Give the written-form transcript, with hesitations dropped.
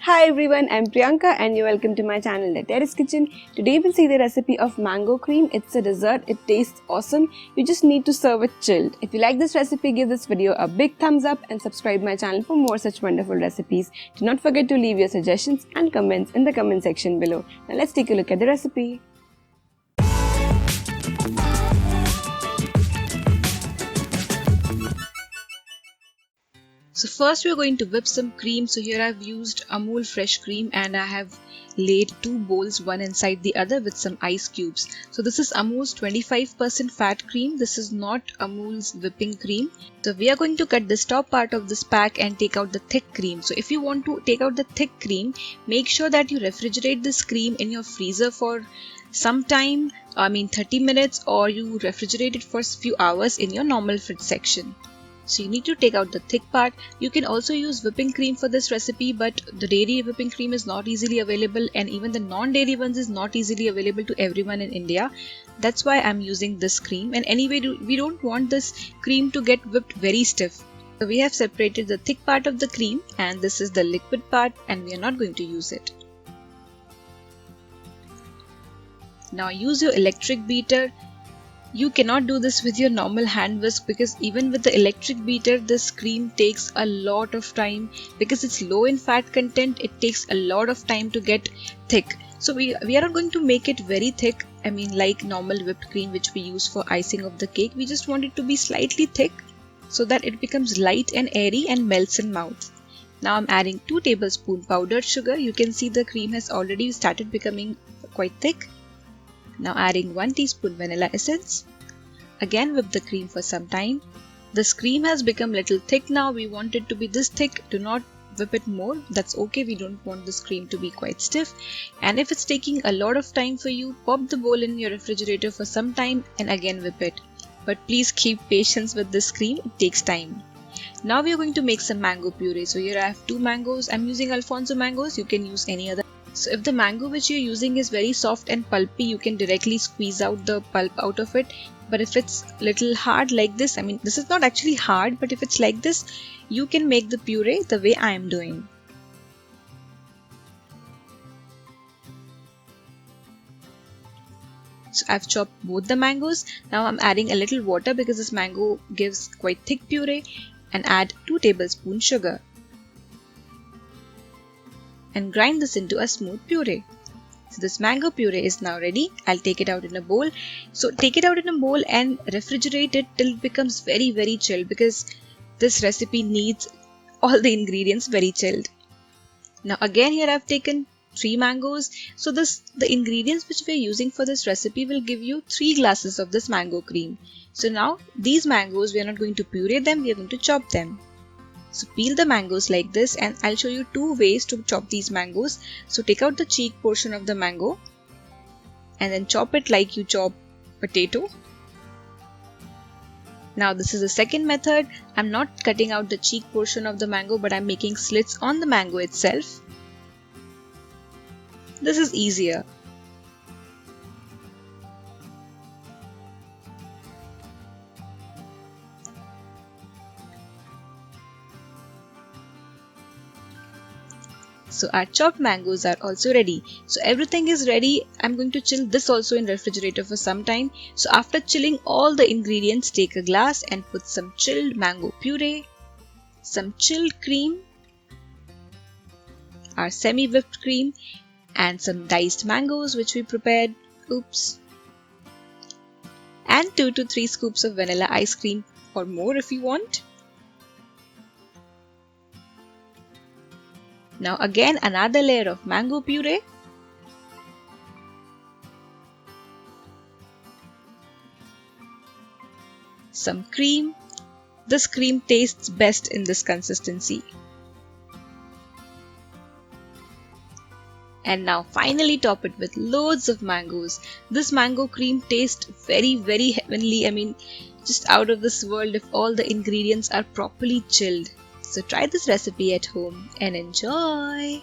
Hi everyone, I'm Priyanka and you're welcome to my channel, The Terrace Kitchen. Today we'll see the recipe of mango cream. It's a dessert, it tastes awesome. You just need to serve it chilled. If you like this recipe, give this video a big thumbs up and subscribe my channel for more such wonderful recipes. Do not forget to leave your suggestions and comments in the comment section below. Now let's take a look at the recipe. So first we are going to whip some cream. So here I've used Amul fresh cream and I have laid two bowls one inside the other with some ice cubes. So this is Amul's 25% fat cream. This is not Amul's whipping cream. So we are going to cut this top part of this pack and take out the thick cream. So if you want to take out the thick cream, make sure that you refrigerate this cream in your freezer for some time, 30 minutes, or you refrigerate it for a few hours in your normal fridge section. So you need to take out the thick part. You can also use whipping cream for this recipe, but the dairy whipping cream is not easily available and even the non-dairy ones is not easily available to everyone in India. That's why I'm using this cream, and anyway we don't want this cream to get whipped very stiff. So we have separated the thick part of the cream and this is the liquid part and we are not going to use it. Now use your electric beater. You cannot do this with your normal hand whisk because even with the electric beater, this cream takes a lot of time. Because it's low in fat content, it takes a lot of time to get thick. So we are not going to make it very thick, like normal whipped cream which we use for icing of the cake. We just want it to be slightly thick so that it becomes light and airy and melts in mouth. Now I'm adding 2 tablespoons powdered sugar. You can see the cream has already started becoming quite thick. Now adding 1 teaspoon vanilla essence. Again whip the cream for some time. This cream has become little thick now. We want it to be this thick. Do not whip it more. That's okay. We don't want this cream to be quite stiff. And if it's taking a lot of time for you, pop the bowl in your refrigerator for some time and again whip it. But please keep patience with this cream. It takes time. Now we are going to make some mango puree. So here I have 2 mangoes. I'm using Alfonso mangoes. You can use any other. So if the mango which you're using is very soft and pulpy, you can directly squeeze out the pulp out of it. But if it's little hard like this, this is not actually hard, but if it's like this, you can make the puree the way I am doing. So I've chopped both the mangoes. Now I'm adding a little water because this mango gives quite thick puree, and add 2 tablespoons sugar. And grind this into a smooth puree. So this mango puree is now ready. I'll take it out in a bowl. So take it out in a bowl and refrigerate it till it becomes very, very chilled because this recipe needs all the ingredients very chilled. Now again here I've taken 3 mangoes. So the ingredients which we're using for this recipe will give you 3 glasses of this mango cream. So now these mangoes, we are not going to puree them, we are going to chop them. So peel the mangoes like this, and I'll show you 2 ways to chop these mangoes. So take out the cheek portion of the mango and then chop it like you chop potato. Now this is the second method. I'm not cutting out the cheek portion of the mango, but I'm making slits on the mango itself. This is easier. So our chopped mangoes are also ready. So everything is ready. I'm going to chill this also in refrigerator for some time. So after chilling all the ingredients, take a glass and put some chilled mango puree, some chilled cream, our semi-whipped cream, and some diced mangoes which we prepared. And 2 to 3 scoops of vanilla ice cream or more if you want. Now again another layer of mango puree. Some cream. This cream tastes best in this consistency. And now finally top it with loads of mangoes. This mango cream tastes very, very heavenly. Just out of this world if all the ingredients are properly chilled. So try this recipe at home and enjoy!